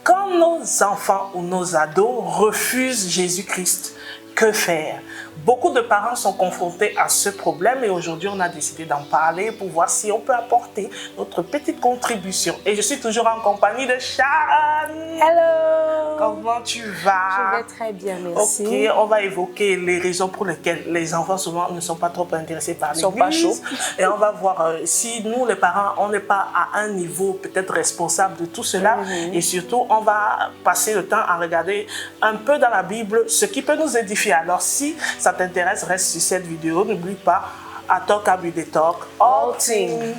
Quand nos enfants ou nos ados refusent Jésus-Christ, que faire? Beaucoup de parents sont confrontés à ce problème et aujourd'hui, on a décidé d'en parler pour voir si on peut apporter notre petite contribution. Et je suis toujours en compagnie de Sharon. Hello! Comment tu vas? Je vais très bien, merci. Ok, on va évoquer les raisons pour lesquelles les enfants souvent ne sont pas trop intéressés par l'église. Ils sont pas chauds. Et on va voir si nous, les parents, on n'est pas à un niveau peut-être responsable de tout cela. Et surtout, on va passer le temps à regarder un peu dans la Bible ce qui peut nous édifier. Alors, si ça t'intéresse, reste sur cette vidéo. N'oublie pas, à Talk Abi the Talk, all things.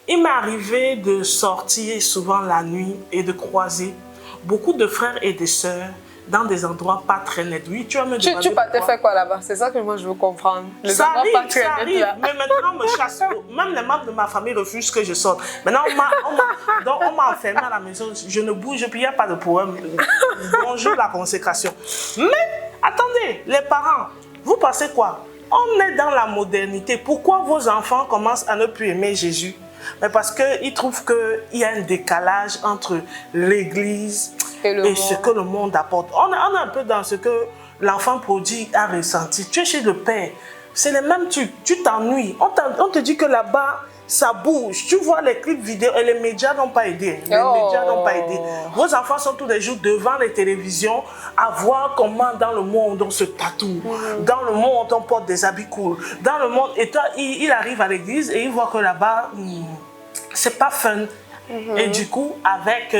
Il m'est arrivé de sortir souvent la nuit et de croiser beaucoup de frères et de sœurs dans des endroits pas très nets. Oui, tu vas me demander Tu partais faire quoi là-bas? C'est ça que moi je veux comprendre. Les ça endroits arrive, pas très ça nets, arrive. là. Mais maintenant, on me chasse. Même les membres de ma famille refusent que je sorte. Maintenant, on m'a enfermé à la maison. Je ne bouge plus, il n'y a pas de problème. Bonjour la consécration. Mais, attendez, les parents, vous pensez quoi? On est dans la modernité. Pourquoi vos enfants commencent à ne plus aimer Jésus? Mais parce qu'ils trouvent qu'il y a un décalage entre l'église et ce que le monde apporte. On est un peu dans ce que l'enfant prodigue a ressenti. Tu es chez le père, c'est les mêmes trucs. Tu t'ennuies. On te dit que là-bas, ça bouge. Tu vois les clips vidéo et les médias n'ont pas aidé. Les médias n'ont pas aidé. Vos enfants sont tous les jours devant les télévisions à voir comment dans le monde on se tatoue. Dans le monde on porte des habits cool. Dans le monde, et toi, il arrive à l'église et il voit que là-bas, c'est pas fun. Et du coup, avec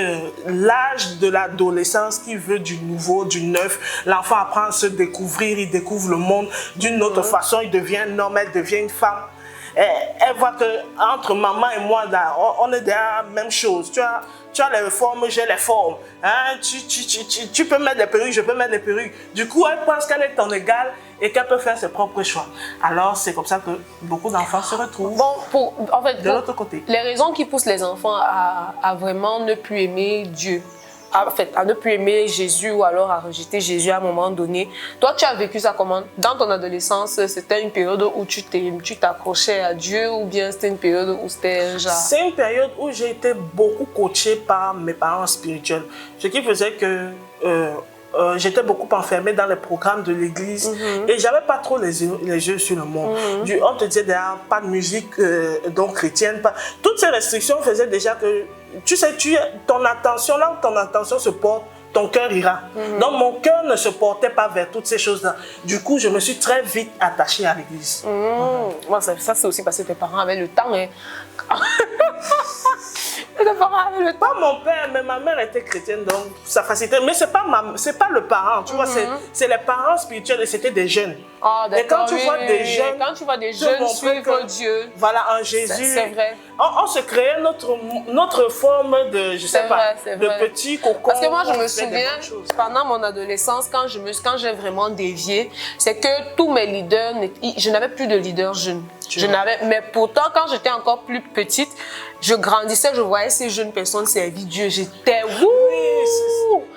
l'âge de l'adolescence qui veut du nouveau, du neuf, l'enfant apprend à se découvrir, il découvre le monde d'une autre façon, il devient un homme, elle devient une femme. Elle voit que entre maman et moi, là, on est dans la même chose. Tu as les formes, j'ai les formes. Hein? Tu peux mettre des perruques, je peux mettre des perruques. Du coup, elle pense qu'elle est ton égale et qu'elle peut faire ses propres choix. Alors, c'est comme ça que beaucoup d'enfants se retrouvent de l'autre côté. Les raisons qui poussent les enfants à vraiment ne plus aimer Dieu, à ne plus aimer Jésus ou alors à rejeter Jésus à un moment donné. Toi, tu as vécu ça comment? Dans ton adolescence, c'était une période où tu t'accrochais à Dieu ou bien c'était une période où c'était genre... C'est une période où j'ai été beaucoup coachée par mes parents spirituels. Ce qui faisait que j'étais beaucoup enfermée dans les programmes de l'église et j'avais pas trop les yeux sur le monde. On te disait d'ailleurs pas de musique donc chrétienne. Toutes ces restrictions faisaient déjà que, tu sais, ton attention, là où ton attention se porte, ton cœur ira. Donc mon cœur ne se portait pas vers toutes ces choses-là. Du coup, je me suis très vite attachée à l'église. Moi, ça c'est aussi parce que tes parents avaient le temps. Hein. Pas mon père, mais ma mère était chrétienne, donc ça facilitait. Mais c'est pas le parent, tu vois, c'est les parents spirituels et c'était des jeunes. Et quand tu vois des jeunes, suivre Dieu, voilà, en Jésus, c'est vrai. On se créait notre forme de, je sais pas, de petit cocon. Parce que moi, je me souviens, pendant mon adolescence, quand j'ai vraiment dévié, c'est que tous mes leaders, je n'avais plus de leaders jeunes. Mais pourtant, quand j'étais encore plus petite, je grandissais, je voyais ces jeunes personnes servir Dieu. J'étais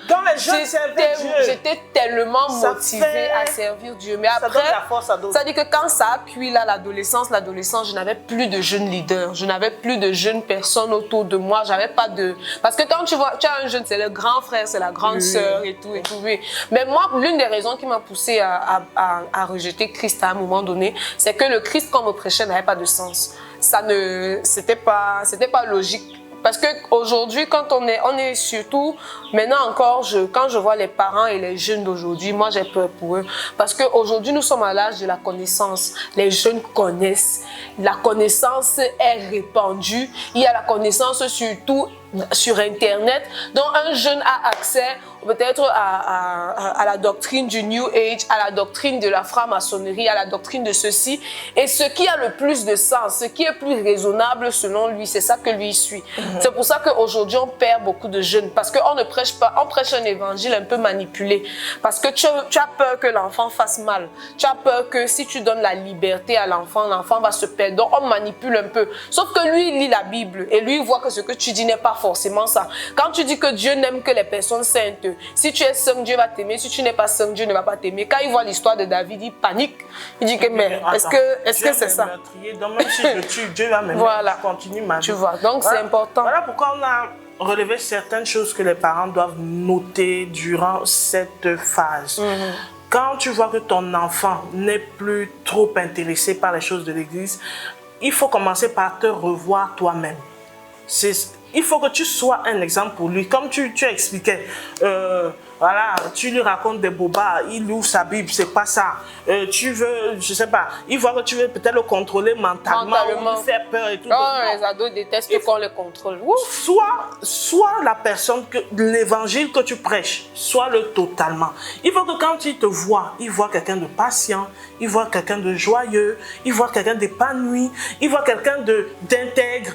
dans les jeunes servir Dieu. J'étais tellement motivée à servir Dieu. Mais après, ça dit que quand ça a cuit là, l'adolescence, je n'avais plus de jeunes leaders. Je n'avais plus de jeunes personnes autour de moi. J'avais pas de... Parce que quand tu as un jeune, c'est le grand frère, c'est la grande sœur et tout. Oui. Mais moi, l'une des raisons qui m'a poussée à rejeter Christ à un moment donné, c'est que le Christ qu'on me prêchait n'avait pas de sens. C'était pas logique. Parce qu'aujourd'hui, quand on est surtout, maintenant encore, quand je vois les parents et les jeunes d'aujourd'hui, moi j'ai peur pour eux. Parce qu'aujourd'hui, nous sommes à l'âge de la connaissance. Les jeunes connaissent. La connaissance est répandue. Il y a la connaissance surtout sur Internet. Donc un jeune a accès peut-être à la doctrine du New Age, à la doctrine de la franc-maçonnerie, à la doctrine de ceci. Et ce qui a le plus de sens, ce qui est plus raisonnable selon lui, c'est ça que lui suit. C'est pour ça qu'aujourd'hui, on perd beaucoup de jeunes. Parce qu'on ne prêche pas, on prêche un évangile un peu manipulé. Parce que tu as peur que l'enfant fasse mal. Tu as peur que si tu donnes la liberté à l'enfant va se perdre. Donc on manipule un peu. Sauf que lui, il lit la Bible et lui, il voit que ce que tu dis n'est pas faux. forcément ça. Quand tu dis que Dieu n'aime que les personnes saintes, si tu es saint, Dieu va t'aimer. Si tu n'es pas saint, Dieu ne va pas t'aimer. Quand il voit l'histoire de David, il panique. Il dit que mais est-ce que c'est ça? Donc même si je tue, Dieu va m'aimer. Voilà. Je continue ma vie. Tu vois, donc c'est important. Voilà pourquoi on a relevé certaines choses que les parents doivent noter durant cette phase. Quand tu vois que ton enfant n'est plus trop intéressé par les choses de l'église, il faut commencer par te revoir toi-même. Il faut que tu sois un exemple pour lui. Comme tu expliquais, voilà, tu lui racontes des bobas, il ouvre sa Bible, c'est pas ça. Tu veux, je sais pas, il voit que tu veux peut-être le contrôler mentalement. Ou lui faire peur et tout. Les ados détestent qu'on les contrôle. Soit la personne, l'évangile que tu prêches, sois-le totalement. Il faut que quand il te voit, il voit quelqu'un de patient, il voit quelqu'un de joyeux, il voit quelqu'un d'épanoui, il voit quelqu'un d'intègre.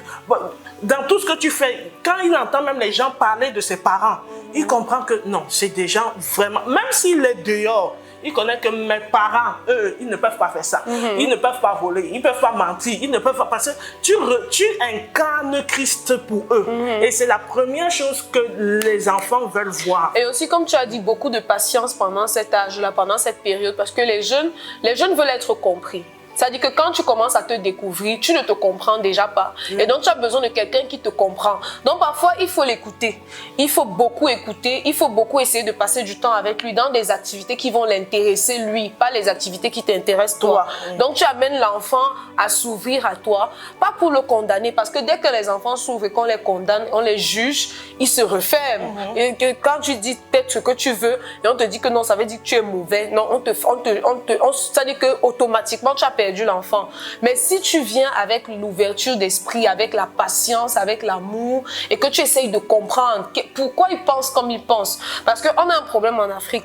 Dans tout ce que tu fais, quand il entend même les gens parler de ses parents, il comprend que non, c'est des gens vraiment, même s'il est dehors, il connaît que mes parents, eux, ils ne peuvent pas faire ça. Ils ne peuvent pas voler, ils ne peuvent pas mentir, ils ne peuvent pas... Parce que tu incarnes Christ pour eux. Et c'est la première chose que les enfants veulent voir. Et aussi, comme tu as dit, beaucoup de patience pendant cet âge-là, pendant cette période, parce que les jeunes veulent être compris. C'est-à-dire que quand tu commences à te découvrir, tu ne te comprends déjà pas. Et donc, tu as besoin de quelqu'un qui te comprend. Donc, parfois, il faut l'écouter. Il faut beaucoup écouter. Il faut beaucoup essayer de passer du temps avec lui dans des activités qui vont l'intéresser lui, pas les activités qui t'intéressent toi. Donc, tu amènes l'enfant à s'ouvrir à toi, pas pour le condamner, parce que dès que les enfants s'ouvrent et qu'on les condamne, on les juge, ils se referment. Et que quand tu dis peut-être ce que tu veux, et on te dit que non, ça veut dire que tu es mauvais. Non, c'est-à-dire que automatiquement, tu as perdu l'enfant. Mais si tu viens avec l'ouverture d'esprit, avec la patience, avec l'amour, et que tu essayes de comprendre pourquoi ils pensent comme ils pensent. Parce qu'on a un problème en Afrique.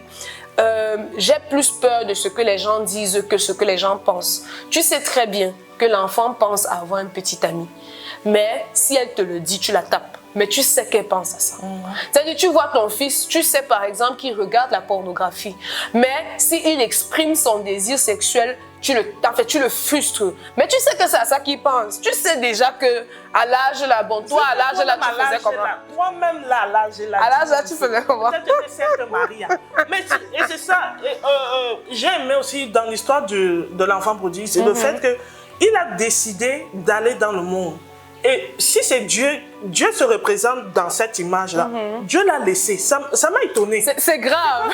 J'ai plus peur de ce que les gens disent que ce que les gens pensent. Tu sais très bien que l'enfant pense avoir un petit ami. Mais si elle te le dit, tu la tapes. Mais tu sais qu'elle pense à ça. C'est-à-dire, tu vois ton fils, tu sais par exemple qu'il regarde la pornographie. Mais s'il exprime son désir sexuel, tu le frustres. Mais tu sais que c'est à ça qu'il pense. Tu sais déjà que à l'âge là, bon, toi à l'âge là, tu faisais comment? Toi-même là, à l'âge là. À l'âge là, tu faisais comment? Peut-être Maria. Mais et c'est ça. J'ai aimé aussi dans l'histoire de l'enfant prodigue, c'est le fait qu'il a décidé d'aller dans le monde. Et si c'est Dieu, Dieu se représente dans cette image-là. Dieu l'a laissé. Ça m'a étonné. C'est grave.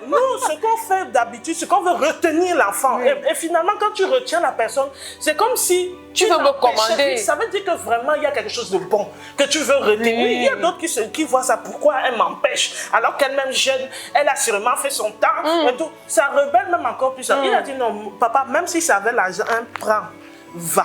Nous, ce qu'on fait d'habitude, c'est qu'on veut retenir l'enfant. Et finalement, quand tu retiens la personne, c'est comme si tu veux me commander. Ça veut dire que vraiment, il y a quelque chose de bon que tu veux retenir. Il y a d'autres qui voient ça. Pourquoi elle m'empêche? Alors qu'elle-même jeune, elle a sûrement fait son temps. Et tout. Ça rebelle même encore plus. Il a dit non, papa, même si ça avait l'argent, prends, va.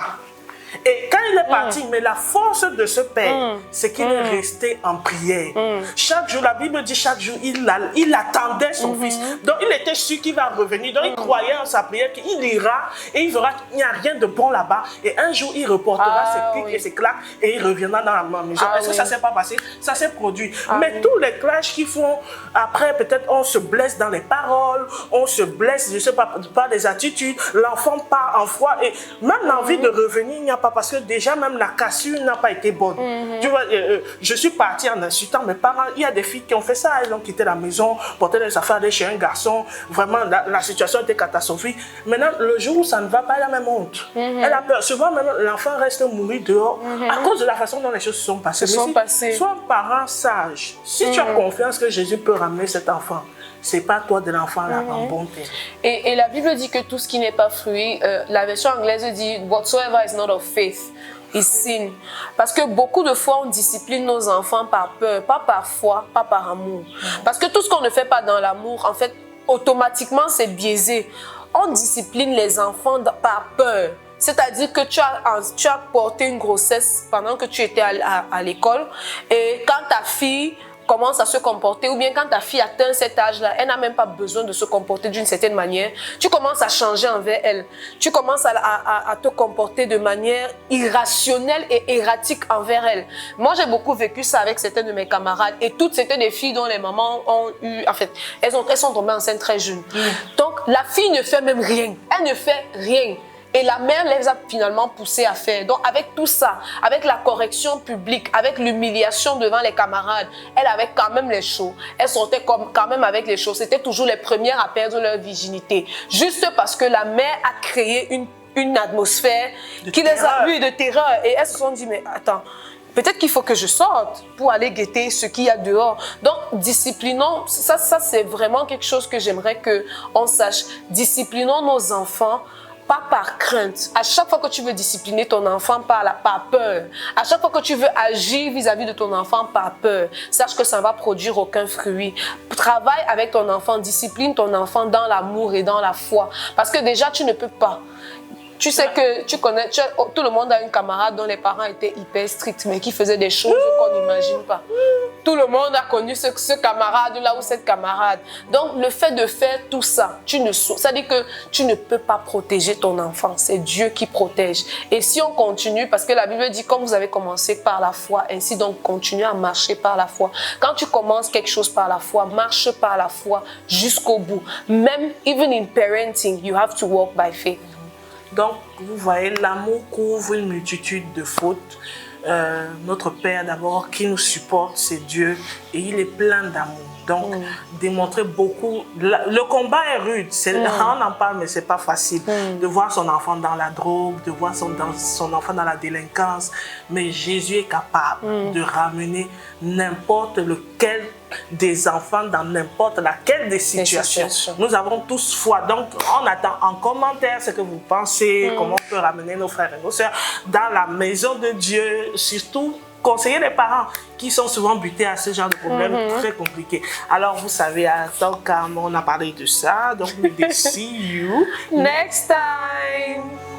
Et quand il est parti, mais la force de ce père, c'est qu'il est resté en prière. Chaque jour, la Bible dit chaque jour, il attendait son fils. Donc il était sûr qu'il va revenir. Donc il croyait en sa prière qu'il ira et il verra qu'il n'y a rien de bon là-bas. Et un jour, il reportera ses clics et ses claques et il reviendra dans la maison. Est-ce que ça ne s'est pas passé? Ça s'est produit. Mais tous les clashs qu'ils font, après peut-être on se blesse dans les paroles, on se blesse, je ne sais pas, par des attitudes. L'enfant part en froid et même l'envie de revenir, il n'y a pas, parce que déjà même la cassure n'a pas été bonne. Tu vois, je suis partie en insultant mes parents. Il y a des filles qui ont fait ça, elles ont quitté la maison, porté les affaires, aller chez un garçon. Vraiment, la situation était catastrophique. Maintenant, le jour où ça ne va pas, elle a même honte. Elle a peur. Souvent, même l'enfant reste mourir dehors à cause de la façon dont les choses se sont passées. Sois un parent sage. Si tu as confiance que Jésus peut ramener cet enfant, c'est pas toi de l'enfant là en bonté. Et la Bible dit que tout ce qui n'est pas fruit, la version anglaise dit whatsoever is not of faith is sin. Parce que beaucoup de fois on discipline nos enfants par peur, pas par foi, pas par amour. Parce que tout ce qu'on ne fait pas dans l'amour, en fait, automatiquement c'est biaisé. On discipline les enfants par peur. C'est-à-dire que tu as porté une grossesse pendant que tu étais à l'école et quand ta fille commence à se comporter, ou bien quand ta fille atteint cet âge-là, elle n'a même pas besoin de se comporter d'une certaine manière, tu commences à changer envers elle. Tu commences à te comporter de manière irrationnelle et erratique envers elle. Moi, j'ai beaucoup vécu ça avec certaines de mes camarades, et toutes c'était des filles dont les mamans ont eu, en fait, elles sont tombées enceintes très jeunes. Donc, la fille ne fait même rien. Elle ne fait rien. Et la mère les a finalement poussés à faire. Donc avec tout ça, avec la correction publique, avec l'humiliation devant les camarades, elle avait quand même les chauds. Elle sortait quand même avec les chauds. C'était toujours les premières à perdre leur virginité. Juste parce que la mère a créé une atmosphère qui les a vus de terreur. Et elles se sont dit, mais attends, peut-être qu'il faut que je sorte pour aller guetter ce qu'il y a dehors. Donc, disciplinons, ça c'est vraiment quelque chose que j'aimerais qu'on sache. Disciplinons nos enfants, pas par crainte. À chaque fois que tu veux discipliner ton enfant, par peur. À chaque fois que tu veux agir vis-à-vis de ton enfant, par peur. Sache que ça ne va produire aucun fruit. Travaille avec ton enfant, discipline ton enfant dans l'amour et dans la foi. Parce que déjà, tu ne peux pas. Tu sais que tout le monde a une camarade dont les parents étaient hyper stricts, mais qui faisait des choses qu'on n'imagine pas. Tout le monde a connu ce camarade-là ou cette camarade. Donc, le fait de faire tout ça, ça dit que tu ne peux pas protéger ton enfant. C'est Dieu qui protège. Et si on continue, parce que la Bible dit, comme vous avez commencé par la foi, ainsi donc continuez à marcher par la foi. Quand tu commences quelque chose par la foi, marche par la foi jusqu'au bout. Même, even in parenting, you have to walk by faith. Donc, vous voyez, l'amour couvre une multitude de fautes. Notre Père d'abord qui nous supporte, c'est Dieu et il est plein d'amour. Donc, démontrer beaucoup. Le combat est rude. On en parle, mais ce n'est pas facile. De voir son enfant dans la drogue, de voir son enfant dans la délinquance. Mais Jésus est capable de ramener n'importe lequel des enfants dans n'importe laquelle des situations. Nous avons tous foi. Donc, on attend en commentaire ce que vous pensez, comment on peut ramener nos frères et nos sœurs dans la maison de Dieu. Surtout, conseiller les parents qui sont souvent butés à ce genre de problèmes très compliqués. Alors, vous savez, on a parlé de ça. Donc, see you next time.